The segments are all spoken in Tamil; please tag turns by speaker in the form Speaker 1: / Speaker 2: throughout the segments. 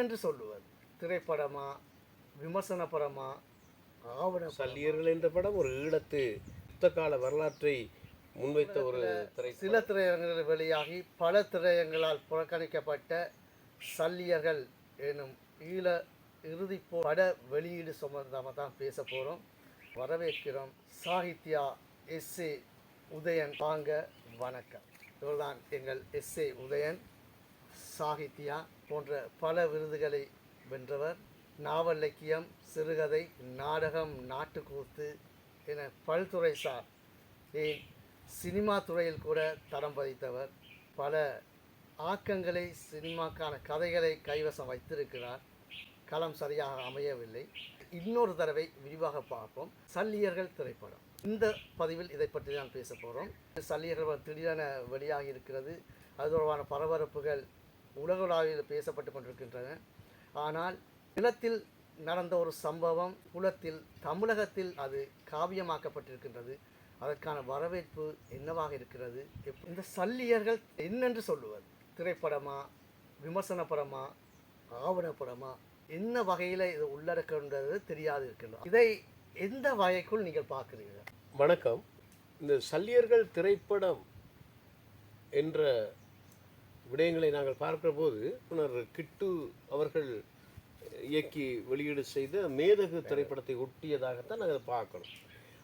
Speaker 1: என்னென்று சொல்லுவது? திரைப்படமா, விமர்சனப்படமா, ஆவண
Speaker 2: சல்லியர்கள் என்ற படம் ஒரு ஈழத்து யுத்த கால வரலாற்றை முன்வைத்த ஒரு
Speaker 1: சில திரையரங்குகள் வெளியாகி பல திரையரங்களால் புறக்கணிக்கப்பட்ட சல்லியர்கள் எனும் ஈழ இறுதிப்போ பட வெளியீடு சம்பந்தமாக தான் பேச போகிறோம். வரவேற்கிறோம். சாகித்யா எஸ்ஏ உதயன் வாங்க, வணக்கம். இவர்தான் எங்கள் எஸ்ஏ உதயன். சாகித்யா போன்ற பல விருதுகளை வென்றவர். நாவல் இலக்கியம், சிறுகதை, நாடகம், நாட்டுக்கூத்து என பல்துறைசார் சினிமா துறையில் கூட தரம் பதித்தவர். பல ஆக்கங்களை, சினிமாக்கான கதைகளை கைவசம் வைத்திருக்கிறார். களம் சரியாக அமையவில்லை. இன்னொரு தடவை விரிவாக பார்ப்போம். சல்லியர்கள் திரைப்படம். இந்த பதிவில் இதை பற்றி தான் பேச போகிறோம். சல்லியர்கள் திடீரென வெளியாகி இருக்கிறது. அது தொடர்பான பரபரப்புகள் உலகளாவில் பேசப்பட்டு கொண்டிருக்கின்றன. ஆனால் நிலத்தில் நடந்த ஒரு சம்பவம் புலத்தில் தமிழகத்தில் அது காவியமாக்கப்பட்டிருக்கின்றது. அதற்கான வரவேற்பு என்னவாக இருக்கிறது? இந்த சல்லியர்கள் என்னென்று சொல்லுவது? திரைப்படமா, விமர்சனப்படமா, ஆவணப்படமா, என்ன வகையில் இது உள்ளடக்கின்றது தெரியாது இருக்கின்றோம். இதை எந்த வகைக்குள் நீங்கள் பார்க்குறீர்கள்?
Speaker 2: வணக்கம். இந்த சல்லியர்கள் திரைப்படம் என்ற விடயங்களை நாங்கள் பார்க்கிற போது கிட்டு அவர்கள் இயக்கி வெளியீடு செய்த மேதகு திரைப்படத்தை ஒட்டியதாகத்தான் நாங்கள் பார்க்கணும்.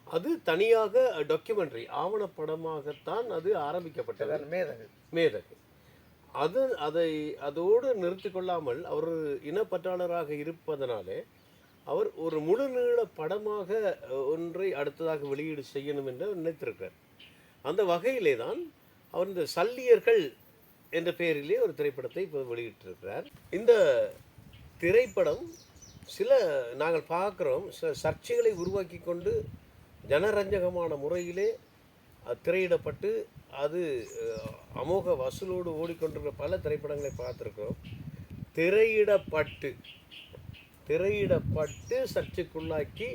Speaker 2: அது தனியாக டாக்குமெண்ட்ரி ஆவணப்படமாகத்தான் அது ஆரம்பிக்கப்பட்டது. மேதகு அதோடு நிறுத்தி கொள்ளாமல் அவர் இனப்பற்றாளராக இருப்பதனாலே அவர் ஒரு முழுநீள படமாக ஒன்றை அடுத்ததாக வெளியீடு செய்யணும் என்று நினைத்திருக்கிறார். அந்த வகையிலே தான் அவர் இந்த சல்லியர்கள் என்ற பெயரிலே ஒரு திரைப்படத்தை இப்போது வெளியிட்டிருக்கிறார். இந்த திரைப்படம் நாங்கள் பார்க்குறோம், சில சர்ச்சைகளை உருவாக்கி கொண்டு ஜனரஞ்சகமான முறையிலே திரையிடப்பட்டு அது அமோக வசூலோடு ஓடிக்கொண்டிருக்கிற பல திரைப்படங்களை பார்த்துருக்கிறோம். திரையிடப்பட்டு சர்ச்சைக்குள்ளாக்கி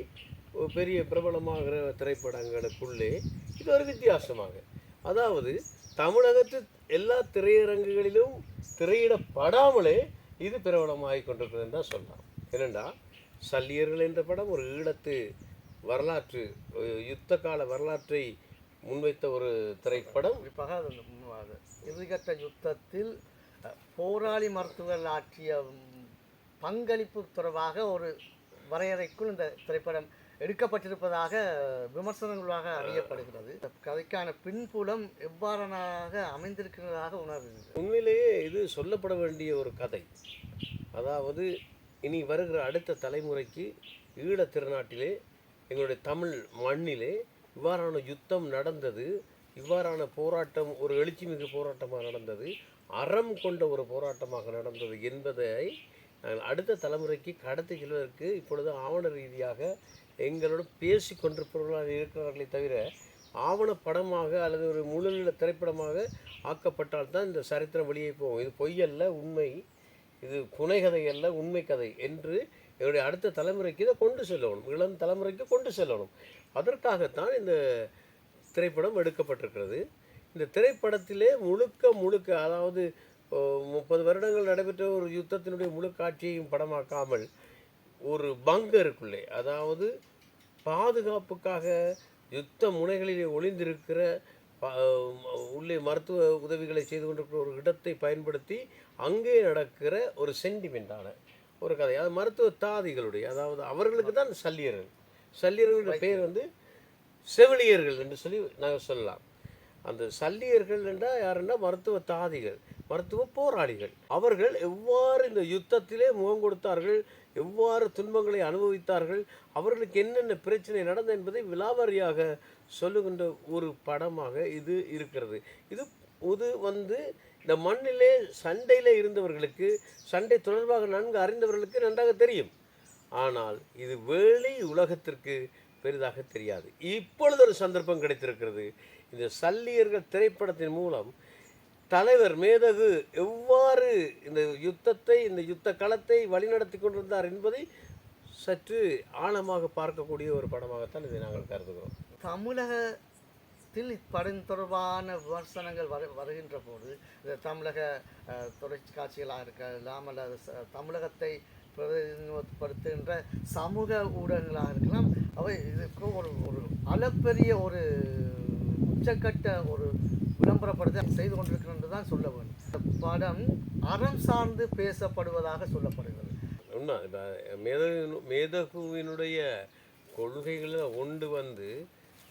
Speaker 2: பெரிய பிரபலமாகிற திரைப்படங்களுக்குள்ளே இது ஒரு வித்தியாசமாக, அதாவது தமிழகத்து எல்லா திரையரங்குகளிலும் திரையிடப்படாமலே இது பிரபலமாகி கொண்டிருக்கிறதுன்னு தான் சொல்லலாம். ஏனென்றா சல்லியர்கள் என்ற படம் ஒரு ஈழத்து வரலாற்று யுத்த கால வரலாற்றை முன்வைத்த ஒரு திரைப்படம்.
Speaker 1: குறிப்பாக இறுதிக்கட்ட யுத்தத்தில் போராளி மருத்துவர்கள் ஆற்றிய பங்களிப்பு தொடர்பாக ஒரு வரையறைக்குள் இந்த திரைப்படம் எடுக்கப்பட்டிருப்பதாக விமர்சனங்களாக அறியப்படுகிறது. கதைக்கான பின்புலம் எவ்வாறாக அமைந்திருக்கிறதாக உணர்கிறது.
Speaker 2: உண்மையிலேயே இது சொல்லப்பட வேண்டிய ஒரு கதை. அதாவது இனி வருகிற அடுத்த தலைமுறைக்கு ஈழத் திருநாட்டிலே, எங்களுடைய தமிழ் மண்ணிலே இவ்வாறான யுத்தம் நடந்தது, இவ்வாறான போராட்டம் ஒரு எழுச்சிமிகு போராட்டமாக நடந்தது, அறம் கொண்ட ஒரு போராட்டமாக நடந்தது என்பதை நாங்கள் அடுத்த தலைமுறைக்கு கடத்தி செல்வதற்கு இப்பொழுது ஆவண ரீதியாக எங்களோடு பேசி கொண்டிருப்பவர்களாக இருக்கிறார்களே தவிர ஆவணப்படமாக அல்லது ஒரு முழுநில திரைப்படமாக ஆக்கப்பட்டால்தான் இந்த சரித்திரம் வெளியே போகும். இது பொய்யல்ல, உண்மை, இது புனைகதை அல்ல, உண்மை கதை என்று என்னுடைய அடுத்த தலைமுறைக்கு இதை கொண்டு செல்லணும், இளம் தலைமுறைக்கு கொண்டு செல்லணும். அதற்காகத்தான் இந்த திரைப்படம் எடுக்கப்பட்டிருக்கிறது. இந்த திரைப்படத்திலே முழுக்க அதாவது 30 வருடங்கள் நடைபெற்ற ஒரு யுத்தத்தினுடைய முழு காட்சியையும் படமாக்காமல் ஒரு பங்கருக்குள்ளே, அதாவது பாதுகாப்புக்காக யுத்த முனைகளிலே ஒளிந்திருக்கிற உள்ளே மருத்துவ உதவிகளை செய்து கொண்டிருக்கிற ஒரு இடத்தை பயன்படுத்தி அங்கே நடக்கிற ஒரு சென்டிமெண்டான ஒரு கதை. அது மருத்துவ தாதிகளுடைய, அதாவது அவர்களுக்கு தான் சல்லியர்களுடைய பெயர் செவிலியர்கள் என்று சொல்லி நாங்கள் சொல்லலாம். அந்த சல்லியர்கள் என்றால் யாருன்னா மருத்துவ தாதிகள், மருத்துவ போராளிகள். அவர்கள் எவ்வாறு இந்த யுத்தத்திலே முகம் கொடுத்தார்கள், எவ்வாறு துன்பங்களை அனுபவித்தார்கள், அவர்களுக்கு என்னென்ன பிரச்சனை நடந்தது என்பதை விலாவாரியாக சொல்லுகின்ற ஒரு படமாக இது இருக்கிறது. இது இந்த மண்ணிலே சண்டையில் இருந்தவர்களுக்கு, சண்டை தொடர்பாக நன்கு அறிந்தவர்களுக்கு நன்றாக தெரியும். ஆனால் இது வெளி உலகத்திற்கு பெரிதாக தெரியாது. இப்பொழுது ஒரு சந்தர்ப்பம் கிடைத்திருக்கிறது. இந்த சல்லியர்கள் திரைப்படத்தின் மூலம் தலைவர் மேதகு எவ்வாறு இந்த யுத்தத்தை, இந்த யுத்த களத்தை வழிநடத்தி கொண்டிருந்தார் என்பதை சற்று ஆழமாக பார்க்கக்கூடிய ஒரு படமாகத்தான் இதை நாங்கள் கருதுகிறோம்.
Speaker 1: தமிழக காலத்தில் இப்படம் தொடர்பான விமர்சனங்கள் வருகின்ற போது இந்த தமிழக தொலைக்காட்சிகளாக இருக்கலாம் அல்லது தமிழகத்தை பிரதிநிதித்துவப்படுத்துகின்ற சமூக ஊடகங்களாக இருக்கலாம், அவை இதுக்கு ஒரு ஒரு அளப்பெரிய ஒரு உச்சக்கட்ட ஒரு விளம்பரப்படுத்த செய்து கொண்டிருக்கிறது தான் சொல்ல வேண்டும். இந்த படம் அறம் சார்ந்து பேசப்படுவதாக சொல்லப்படுகிறது.
Speaker 2: உண்மை. இப்போ மேதகுவினுடைய கொள்கைகளை கொண்டு வந்து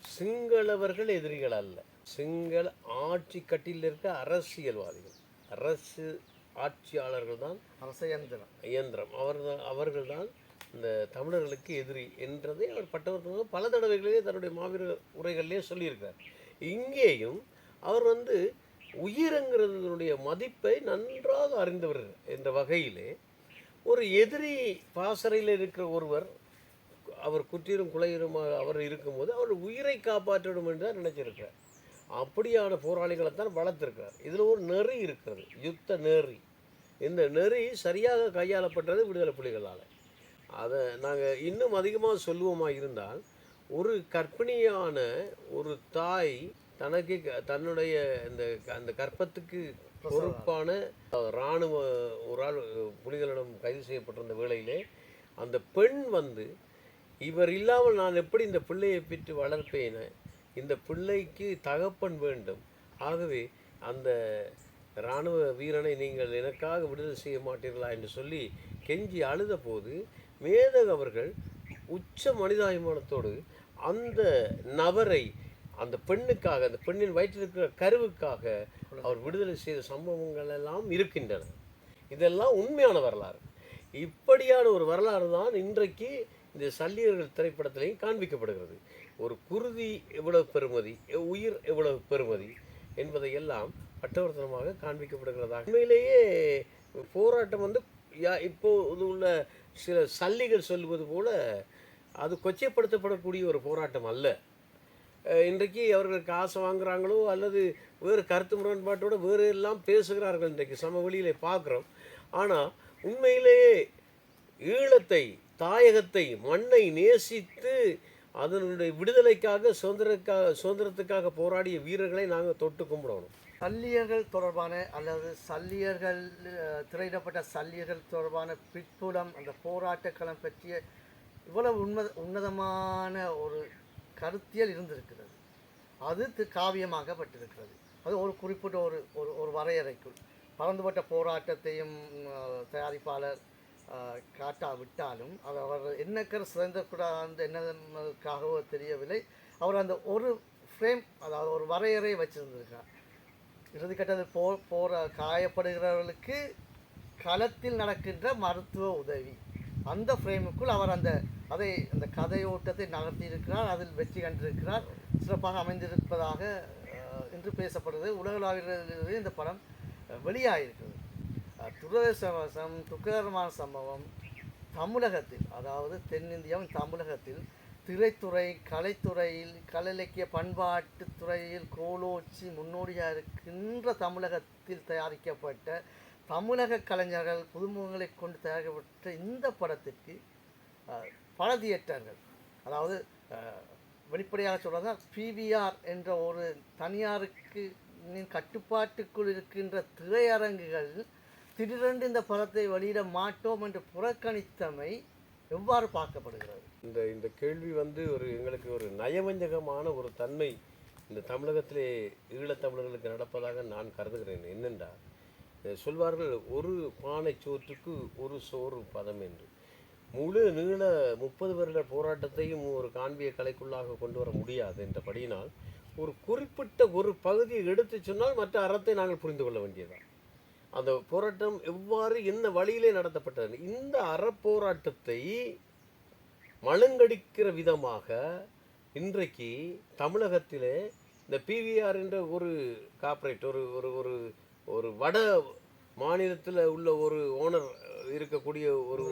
Speaker 2: சிங்களவர்கள் எதிரிகள் அல்ல, சிங்கள ஆட்சி கட்டில் இருக்க அரசியல்வாதிகள், அரசு ஆட்சியாளர்கள் தான்
Speaker 1: அரச இயந்திரம்
Speaker 2: அவர்கள் தான் இந்த தமிழர்களுக்கு எதிரி என்றதை அவர் பட்டவர்த்தமாக பல தடவைகளிலே தன்னுடைய மாவீர உரைகளிலே சொல்லியிருக்கார். இங்கேயும் அவர் உயிரங்கிறதுனுடைய மதிப்பை நன்றாக அறிந்தவர் என்ற வகையிலே ஒரு எதிரி பாசறையில் இருக்கிற ஒருவர் அவர் குற்றீரும் குலையுமாக அவர் இருக்கும்போது அவர் உயிரை காப்பாற்றணும் என்று தான் நினைச்சிருக்கிறார். அப்படியான போராளிகளைத்தான் வளர்த்திருக்கிறார். இதில் ஒரு நெறி இருக்கிறது, யுத்த நெறி. இந்த நெறி சரியாக கையாளப்பட்டது விடுதலை புலிகளால். அதை நாங்கள் இன்னும் அதிகமாக சொல்லுவோமா இருந்தால், ஒரு கர்ப்பிணியான ஒரு தாய் தனக்கு தன்னுடைய அந்த கற்பத்துக்கு பொறுப்பான இராணுவ ஒரு ஆள் புலிகளிடம் கைது செய்யப்பட்டிருந்த வேளையிலே அந்த பெண் இவர் இல்லாமல் நான் எப்படி இந்த பிள்ளையை பெற்று வளர்ப்பேன், இந்த பிள்ளைக்கு தகப்பன் வேண்டும், ஆகவே அந்த இராணுவ வீரனை நீங்கள் எனக்காக விடுதலை செய்ய மாட்டீர்களா என்று சொல்லி கெஞ்சி அழுத போது மேதகு அவர்கள் உச்ச மனிதாபிமானத்தோடு அந்த நபரை அந்த பெண்ணுக்காக, அந்த பெண்ணின் வயிற்றில் இருக்கிற கருவுக்காக அவர் விடுதலை செய்த சம்பவங்கள் எல்லாம் இருக்கின்றன. இதெல்லாம் உண்மையான வரலாறு. இப்படியான ஒரு வரலாறு தான் இன்றைக்கு இந்த சல்லியர்கள் திரைப்படத்திலையும் காண்பிக்கப்படுகிறது. ஒரு குருதி எவ்வளவு பெறுமதி, உயிர் எவ்வளவு பெறுமதி என்பதையெல்லாம் பட்டவர்த்தனமாக காண்பிக்கப்படுகிறதாக. உண்மையிலேயே போராட்டம் இப்போது உள்ள சில சல்லிகள் சொல்வது போல அது கொச்சைப்படுத்தப்படக்கூடிய ஒரு போராட்டம் அல்ல. இன்றைக்கு அவர்கள் காசு வாங்குகிறாங்களோ அல்லது வேறு கருத்து முரண்பாட்டோடு வேறு எல்லாம் பேசுகிறார்கள், இன்றைக்கு சமவெளியிலே பார்க்குறோம். ஆனால் உண்மையிலேயே ஈழத்தை, தாயகத்தை, மண்ணை நேசித்து அதனுடைய விடுதலைக்காக சுதந்திரத்துக்காக போராடிய வீரர்களை நாங்கள் தொட்டு கும்பிடணும்.
Speaker 1: சல்லியர்கள் தொடர்பான அல்லது சல்லியர்கள் திரையிடப்பட்ட சல்லியர்கள் தொடர்பான பிற்புலம், அந்த போராட்டக்களம் பற்றிய இவ்வளவு உன்னதமான ஒரு கருத்தியல் இருந்திருக்கிறது. அது காவியமாகப்பட்டிருக்கிறது. அது ஒரு குறிப்பிட்ட ஒரு வரையறைக்குள் பறந்துபட்ட போராட்டத்தையும் தயாரிப்பாளர் காட்டாவிட்டாலும் அது அவர் என்னக்கர் சிறந்தக்கூடாது என்னதுக்காகவோ தெரியவில்லை, அவர் அந்த ஒரு ஃப்ரேம், அதாவது ஒரு வரையறை வச்சிருந்திருக்கார். இறுதிக்கட்டத்தில் காயப்படுகிறவர்களுக்கு களத்தில் நடக்கின்ற மருத்துவ உதவி, அந்த ஃப்ரேமுக்குள் அவர் அந்த கதையோட்டத்தை நகர்த்தியிருக்கிறார். அதில் வெற்றி கண்டிருக்கிறார், சிறப்பாக அமைந்திருப்பதாக இன்று பேசப்படுகிறது. உலகளாவிய இந்த படம் வெளியாகிருக்கிறது. துக்ககரமான சம்பவம் தமிழகத்தில், அதாவது தென்னிந்தியாவின் தமிழகத்தில் திரைத்துறை, கலைத்துறையில், கலை இலக்கிய பண்பாட்டு துறையில் கோலோச்சி முன்னோடியாக இருக்கின்ற தமிழகத்தில் தயாரிக்கப்பட்ட தமிழக கலைஞர்கள் புதுமுகங்களை கொண்டு தயாரிக்கப்பட்ட இந்த படத்திற்கு பல தியேட்டர்கள், அதாவது வெளிப்படையாக சொல்கிறதா பிவிஆர் என்ற ஒரு தனியாருக்கு கட்டுப்பாட்டுக்குள் இருக்கின்ற திரையரங்குகள் திடீரென்று இந்த படத்தை வெளியிட மாட்டோம் என்று புறக்கணித்தமை எவ்வாறு பார்க்கப்படுகிறது?
Speaker 2: இந்த கேள்வி எங்களுக்கு ஒரு நயவஞ்சகமான ஒரு தன்மை இந்த தமிழகத்திலே ஈழத்தமிழர்களுக்கு நடப்பதாக நான் கருதுகிறேன். என்னென்றால், சொல்வார்கள் ஒரு பானை சோற்றுக்கு ஒரு சோறு பதம் என்று. முழு நீள 30 வருட போராட்டத்தையும் ஒரு காண்பிய கலைக்குள்ளாக கொண்டு வர முடியாது என்றபடியினால் ஒரு குறிப்பிட்ட ஒரு பகுதியை எடுத்து சொன்னால் மற்ற அறத்தை நாங்கள் புரிந்து கொள்ள வேண்டியதான். அந்த போராட்டம் எவ்வாறு என்ன வழியிலே நடத்தப்பட்டது, இந்த அறப்போராட்டத்தை மழுங்கடிக்கிற விதமாக இன்றைக்கு தமிழகத்திலே இந்த பிவிஆர் என்ற ஒரு கார்ப்பரேட், ஒரு ஒரு வட மாநிலத்தில் உள்ள ஒரு ஓனர் இருக்கக்கூடிய ஒரு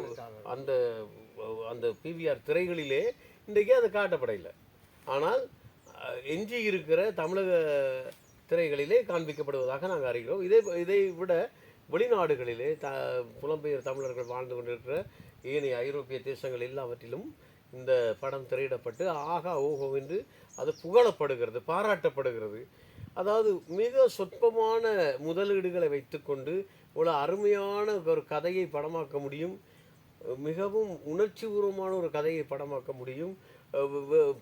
Speaker 2: அந்த பிவிஆர் திரைகளிலே இன்றைக்கே அது காட்டப்படவில்லை. ஆனால் எஞ்சி இருக்கிற தமிழக திரைகளிலே காண்பிக்கப்படுவதாக நாங்கள் அறிகிறோம். இதை விட வெளிநாடுகளிலே புலம்பெயர் தமிழர்கள் வாழ்ந்து கொண்டிருக்கிற ஏனைய ஐரோப்பிய தேசங்கள் எல்லாவற்றிலும் இந்த படம் திரையிடப்பட்டு ஆகா ஓஹோ என்று அது புகழப்படுகிறது, பாராட்டப்படுகிறது. அதாவது மிக சொற்பமான முதலீடுகளை வைத்துக்கொண்டு இவ்வளோ அருமையான ஒரு கதையை படமாக்க முடியும், மிகவும் உணர்ச்சிபூர்வமான ஒரு கதையை படமாக்க முடியும்,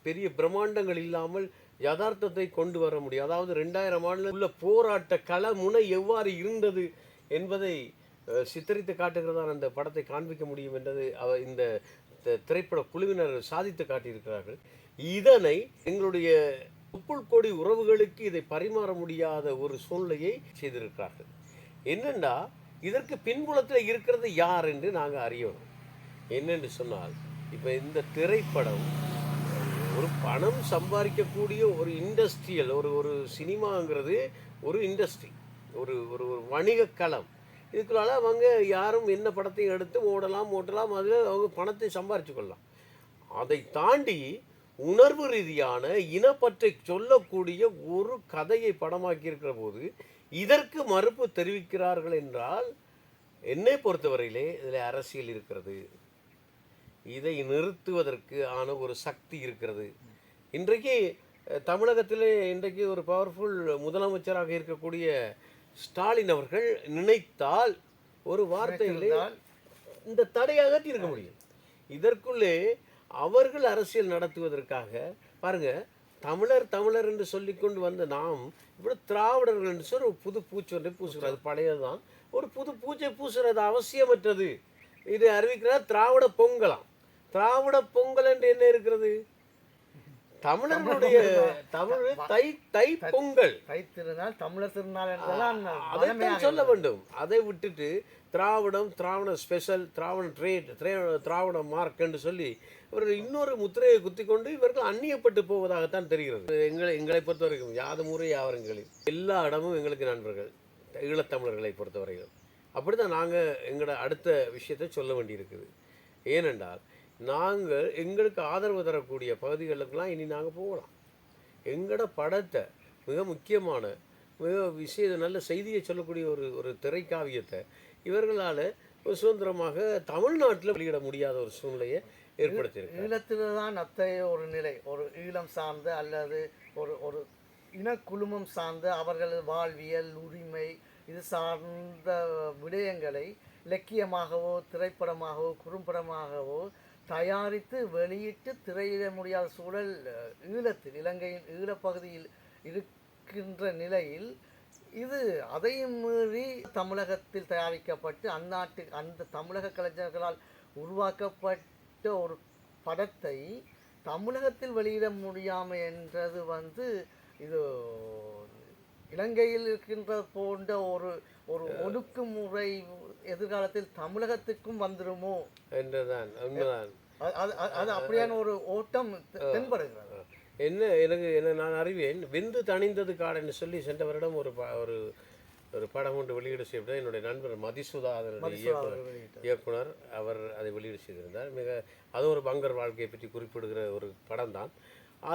Speaker 2: பெரிய பிரம்மாண்டங்கள் இல்லாமல் யதார்த்தத்தை கொண்டு வர முடியும். அதாவது 2000 ஆண்டுல உள்ள போராட்ட களமுனை எவ்வாறு இருந்தது என்பதை சித்தரித்து காட்டுகிறதான் அந்த படத்தை காண்பிக்க முடியும் என்றது இந்த திரைப்பட குழுவினர் சாதித்து காட்டியிருக்கிறார்கள். இதனை எங்களுடைய தொப்புள் கொடி உறவுகளுக்கு இதை பரிமாற முடியாத ஒரு சூழ்நிலையை செய்திருக்கிறார்கள். என்னென்னா இதற்கு பின்புலத்தில் இருக்கிறது யார் என்று நாங்கள் அறியணும். என்னென்று சொன்னால், இப்போ இந்த திரைப்படம் ஒரு பணம் சம்பாதிக்கக்கூடிய ஒரு இண்டஸ்ட்ரியல், ஒரு சினிமாங்கிறது ஒரு இண்டஸ்ட்ரி, ஒரு ஒரு வணிக களம். இதுக்குள்ளால அவங்க யாரும் என்ன படத்தையும் எடுத்து ஓட்டலாம், அதில் அவங்க பணத்தை சம்பாரிச்சு கொள்ளலாம். அதை தாண்டி உணர்வு ரீதியான இனப்பற்றை சொல்லக்கூடிய ஒரு கதையை படமாக்கி இருக்கிற போது இதற்கு மறுப்பு தெரிவிக்கிறார்கள் என்றால், என்னை பொறுத்தவரையிலே இதில் அரசியல் இருக்கிறது, இதை நிறுத்துவதற்கு ஆன ஒரு சக்தி இருக்கிறது. இன்றைக்கு தமிழகத்திலே இன்றைக்கு ஒரு பவர்ஃபுல் முதலமைச்சராக இருக்கக்கூடிய ஸ்டாலின் அவர்கள் நினைத்தால் ஒரு வார்த்தையிலே இந்த தடையை அகற்றி இருக்க முடியும். இதற்குள்ளே அவர்கள் அரசியல் நடத்துவதற்காக பாருங்க, தமிழர் என்று சொல்லிக்கொண்டு வந்த நாம் இப்படி திராவிடர்கள் என்று சொல்லி ஒரு புது பூச்சி ஒன்றை பூசுகிறது. பழையதுதான், ஒரு புது பூச்சை பூசுறது அவசியமற்றது. இதை அறிவிக்கிறார் திராவிட பொங்கலாம். திராவிட பொங்கல் என்று என்ன இருக்கிறது? தமிழர்களுடைய தமிழ் தை பொங்கல்,
Speaker 1: தமிழர் திருநாள்
Speaker 2: அதைத்தான் சொல்ல வேண்டும். அதை விட்டுட்டு திராவிட ஸ்பெஷல், திராவிட மார்க் என்று சொல்லி இவர்கள் இன்னொரு முத்திரையை குத்தி கொண்டு இவர்கள் அந்நியப்பட்டு போவதாகத்தான் தெரிகிறது. எங்களை பொறுத்த வரைக்கும் யாதும் ஊரே யாவருங்களில் எல்லா இடமும் எங்களுக்கு நண்பர்கள், ஈழத்தமிழர்களை பொறுத்தவரையிலும் அப்படிதான் நாங்கள் எங்களோட அடுத்த விஷயத்தை சொல்ல வேண்டியிருக்குது. ஏனென்றால் நாங்கள் எங்களுக்கு ஆதரவு தரக்கூடிய பகுதிகளுக்கெல்லாம் இனி நாங்கள் போகலாம். எங்களோட படத்தை மிக முக்கியமான நல்ல செய்தியை சொல்லக்கூடிய ஒரு திரைக்காவியத்தை இவர்களால் சுதந்திரமாக தமிழ்நாட்டில் வெளியிட முடியாத ஒரு சூழ்நிலையை ஏற்படுத்தியிருக்கு.
Speaker 1: ஈழத்தில் தான் அத்தகைய ஒரு நிலை, ஒரு ஈழம் சார்ந்த அல்லது ஒரு இனக்குழுமம் சார்ந்த அவர்கள் வாழ்வியல் உரிமை இது சார்ந்த விடயங்களை இலக்கியமாகவோ திரைப்படமாகவோ குறும்படமாகவோ தயாரித்து வெளியிட்டு திரையிட முடியாத சூழல் ஈழத்தில், இலங்கையின் ஈழப்பகுதியில் இருக்கின்ற நிலையில் இது அதையும் மீறி தமிழகத்தில் தயாரிக்கப்பட்டு அந்த தமிழக கலைஞர்களால் உருவாக்கப்பட்ட ஒரு படத்தை தமிழகத்தில் வெளியிட முடியாமல் என்றது இது இலங்கையில் இருக்கின்ற போன்ற ஒரு ஒடுக்குமுறை எதிர்காலத்தில் தமிழகத்துக்கும் வந்துருமோ என்றுதான் அது அப்படியான ஒரு ஓட்டம் தென்படுகிறது.
Speaker 2: என்ன நான் அறிவேன், வெந்து தணிந்தது காடுன்னு சொல்லி சென்ற வருடம் ஒரு படம் ஒன்று வெளியீடு செய்யப்பட்டது. என்னுடைய நண்பர் மதிசுதா இயக்குனர் அவர் அதை வெளியீடு செய்திருந்தார். அது ஒரு பங்கர் வாழ்க்கையை பற்றி குறிப்பிடுகிற ஒரு படம் தான்.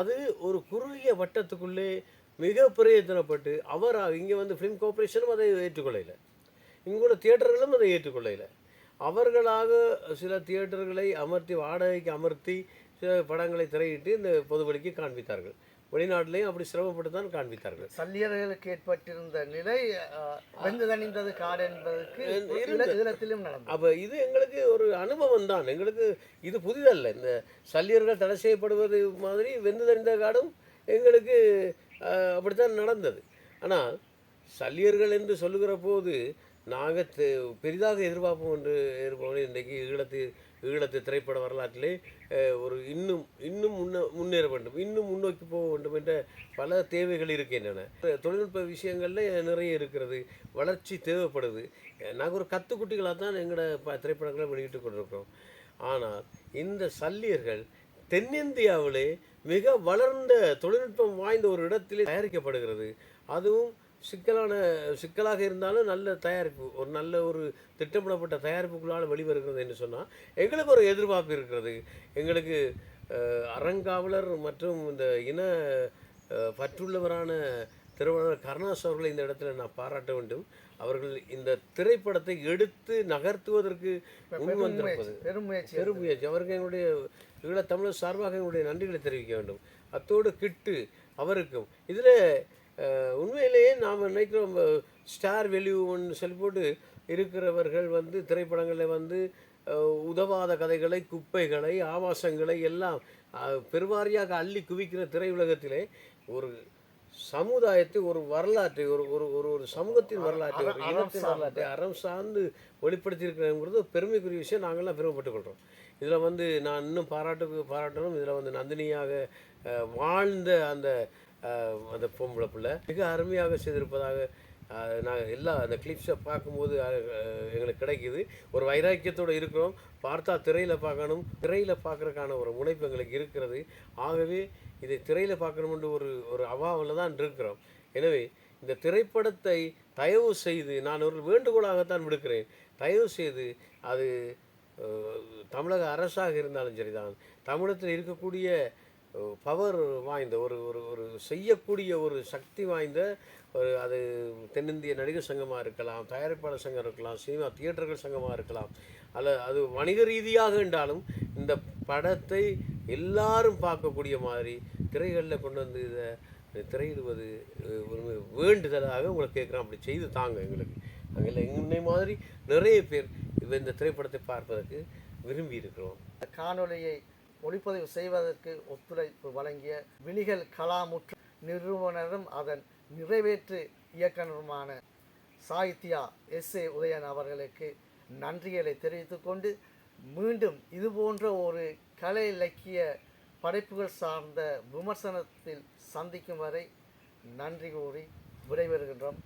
Speaker 2: அது ஒரு குறுகிய வட்டத்துக்குள்ளே மிக பிரயோஜனப்பட்டு இங்கே ஃபிலிம் கார்பரேஷனும் அதை ஏற்றுக்கொள்ளலை, இங்குள்ள தியேட்டர்களும் அதை ஏற்றுக்கொள்ளலை. அவர்களாக சில தியேட்டர்களை வாடகைக்கு அமர்த்தி சில படங்களை திரையிட்டு இந்த பொதுவெளிக்கு காண்பித்தார்கள். வெளிநாட்டிலையும் அப்படி சிரமப்பட்டு தான் காண்பித்தார்கள்.
Speaker 1: சல்லியர்களுக்கு ஏற்பட்டிருந்த நிலை வெந்து தணிந்தது காடு என்பதற்கு நடந்தது.
Speaker 2: அப்போ இது எங்களுக்கு ஒரு அனுபவம் தான், எங்களுக்கு இது புதிதல்ல. இந்த சல்லியர்கள் தடை செய்யப்படுவது மாதிரி வெந்து தணிந்த காடும் எங்களுக்கு அப்படித்தான் நடந்தது. ஆனால் சல்லியர்கள் என்று சொல்லுகிற போது நாங்கள் பெரிதாக எதிர்பார்ப்போம் இன்றைக்கு ஈழத்து திரைப்பட வரலாற்றிலே ஒரு இன்னும் முன்னேற வேண்டும், இன்னும் முன்னோக்கி போக வேண்டும் என்ற பல தேவைகள் இருக்கின்றன. தொழில்நுட்ப விஷயங்களில் நிறைய இருக்கிறது, வளர்ச்சி தேவைப்படுது. நாங்கள் ஒரு கத்துக்குட்டிகளாக தான் எங்களோட திரைப்படங்களை வெளியிட்டு கொண்டிருக்கிறோம். ஆனால் இந்த சல்லியர்கள் தென்னிந்தியாவிலே மிக வளர்ந்த தொழில்நுட்பம் வாய்ந்த ஒரு இடத்திலே தயாரிக்கப்படுகிறது. அதுவும் சிக்கலாக இருந்தாலும் நல்ல தயாரிப்பு, ஒரு நல்ல ஒரு திட்டமிடப்பட்ட தயாரிப்புக்குள்ளால் வெளிவருகிறது என்று சொன்னால் எங்களுக்கு ஒரு எதிர்பார்ப்பு இருக்கிறது. எங்களுக்கு அறங்காவலர் மற்றும் இந்த இன பற்றுள்ளவரான திருவள்ளுவர் கருணாஸ் அவர்களை இந்த இடத்துல நான் பாராட்ட வேண்டும். அவர்கள் இந்த திரைப்படத்தை எடுத்து நகர்த்துவதற்கு முன் வந்திருப்பது
Speaker 1: பெரும் முயற்சி
Speaker 2: பெருமுயற்சி. அவருக்கு எங்களுடைய ஈழத்தமிழர் சார்பாக எங்களுடைய நன்றிகளை தெரிவிக்க வேண்டும். அத்தோடு கிட்டு அவருக்கும் இதில் உண்மையிலேயே நாம் நினைக்கிறோம் ஸ்டார் வேல்யூன்னு சொல்லி போட்டு இருக்கிறவர்கள் வந்து திரைப்படங்களில் வந்து உதவாத கதைகளை, குப்பைகளை, ஆபாசங்களை எல்லாம் பெருவாரியாக அள்ளி குவிக்கிற திரையுலகத்திலே ஒரு சமுதாயத்தை, ஒரு வரலாற்றை, ஒரு ஒரு ஒரு ஒரு சமூகத்தின் வரலாற்றை, ஒரு இனத்தின் வரலாற்றை அறம் சார்ந்து வெளிப்படுத்தியிருக்கிறேங்கிறது பெருமைக்குரிய விஷயம். நாங்கள்லாம் பெருமைப்பட்டுக் கொள்கிறோம். இதில் வந்து நான் இன்னும் பாராட்டணும். இதில் வந்து நந்தினியாக வாழ்ந்த அந்த அந்த பொம்பளை பிள்ளை மிக அருமையாக செய்திருப்பதாக நாங்கள் எல்லா அந்த கிளிப்ஸை பார்க்கும்போது எங்களுக்கு கிடைக்கிது. ஒரு வைராக்கியத்தோடு இருக்கிறோம். பார்த்தா திரையில் பார்க்கணும், திரையில் பார்க்குறதுக்கான ஒரு முனைப்பு எங்களுக்கு இருக்கிறது. ஆகவே இதை திரையில் பார்க்கணுமென்று ஒரு அவாவில் தான் இருக்கிறோம். எனவே இந்த திரைப்படத்தை தயவு செய்து நான் ஒரு வேண்டுகோளாகத்தான் விடுக்கிறேன். தயவு செய்து அது தமிழக அரசாக இருந்தாலும் சரிதான், தமிழகத்தில் இருக்கக்கூடிய பவர் வாய்ந்த ஒரு ஒரு ஒரு செய்யக்கூடிய ஒரு சக்தி வாய்ந்த ஒரு அது தென்னிந்திய நடிகர் சங்கமாக இருக்கலாம், தயாரிப்பாளர் சங்கம் இருக்கலாம், சினிமா தியேட்டர்கள் சங்கமாக இருக்கலாம், அது வணிக ரீதியாக என்றாலும் இந்த படத்தை எல்லாரும் பார்க்கக்கூடிய மாதிரி திரைகளில் கொண்டு வந்து இதை திரையிடுவது ஒரு வேண்டுதலாக உங்களை கேட்குறோம். அப்படி செய்து தாங்க எங்களுக்கு. நாங்கள் என்னை மாதிரி நிறைய பேர் இந்த திரைப்படத்தை பார்ப்பதற்கு விரும்பி இருக்கிறோம்.
Speaker 1: காணொலியை ஒளிப்பதிவு செய்வதற்கு ஒத்துழைப்பு வழங்கிய விழிகள் கலாமுற்று நிறுவனரும் அதன் நிறைவேற்று இயக்குனருமான சாகித்யா S.A. உதயன் அவர்களுக்கு நன்றிகளை தெரிவித்துக்கொண்டு மீண்டும் இதுபோன்ற ஒரு கலை இலக்கிய படைப்புகள் சார்ந்த விமர்சனத்தில் சந்திக்கும் வரை நன்றி கூறி விடைபெறுகின்றோம்.